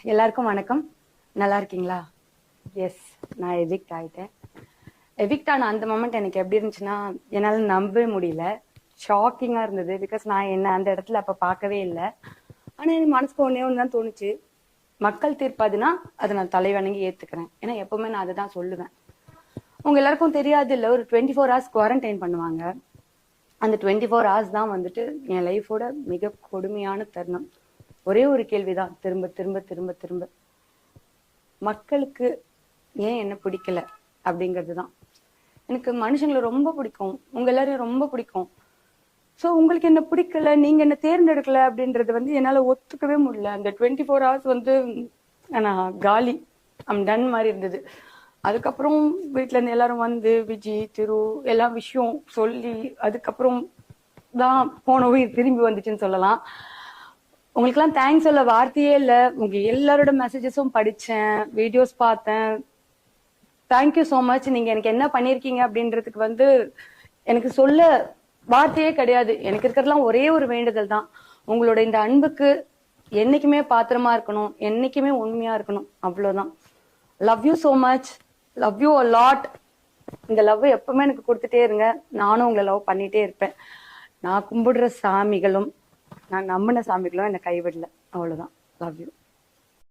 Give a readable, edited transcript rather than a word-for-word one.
எல்லாருக்கும் வணக்கம். நல்லா இருக்கீங்களா? எஸ், நான் எவிக்ட் ஆயிட்டேன். எவிக்ட் ஆன அந்த மொமெண்ட் எனக்கு எப்படி இருந்துச்சுன்னா, என்னால நம்பவே முடியல. ஷாக்கிங்கா இருந்தது. பிகாஸ் நான் என்ன அந்த இடத்துல அப்ப பார்க்கவே இல்லை. ஆனா எனக்கு மனசுக்கு ஒன்னே ஒண்ணுதான் தோணுச்சு. மக்கள் தீர்ப்பாதுன்னா அதை நான் தலைவணங்கி ஏத்துக்கிறேன். ஏன்னா எப்பவுமே நான் அதை தான் சொல்லுவேன். உங்க எல்லாருக்கும் தெரியாது இல்ல, ஒரு 24 hours குவாரண்டைன் பண்ணுவாங்க. அந்த 24 hours தான் வந்துட்டு என் லைஃபோட மிக கொடுமையான தருணம். ஒரே ஒரு கேள்விதான் திரும்ப திரும்ப திரும்ப திரும்ப, மக்களுக்கு ஏன் என்ன பிடிக்கல அப்படிங்கிறது தான். எனக்கு மனுஷங்களை ரொம்ப பிடிக்கும், உங்க எல்லாரையும் ரொம்ப பிடிக்கும். சோ உங்களுக்கு என்ன பிடிக்கல, நீங்க என்ன தேர்ந்தெடுக்கல அப்படின்றது என்னால ஒத்துக்கவே முடியல. அந்த 24 hours நான் காலி, ஐம் டன் மாதிரி இருந்தது. அதுக்கப்புறம் வீட்டுல இருந்து எல்லாரும் வந்து விஜி திரு எல்லா விஷயம் சொல்லி அதுக்கப்புறம் தான் போன உயிர் திரும்பி வந்துச்சுன்னு சொல்லலாம். உங்களுக்கெல்லாம் தேங்க்ஸ் சொல்ல வார்த்தையே இல்லை. உங்க எல்லாரோட மெசேஜஸும் படிச்சேன், வீடியோஸ் பார்த்தேன். Thank you so much. நீங்க எனக்கு என்ன பண்ணிருக்கீங்க அப்படின்றதுக்கு எனக்கு சொல்ல வார்த்தையே கிடையாது. எனக்கு இருக்கிறதுலாம் ஒரே ஒரு வேண்டுதல் தான், உங்களோட இந்த அன்புக்கு என்னைக்குமே பாத்திரமா இருக்கணும், என்னைக்குமே உண்மையா இருக்கணும், அவ்வளவுதான். Love you so much, love you a lot. இந்த லவ் எப்பவுமே எனக்கு கொடுத்துட்டே இருங்க, நானும் உங்களை லவ் பண்ணிட்டே இருப்பேன். நான் கும்பிடுற சாமிகளும் நான் நம்பின சாமிகளும் என்னை கைவிடல, அவ்வளவுதான். Love you.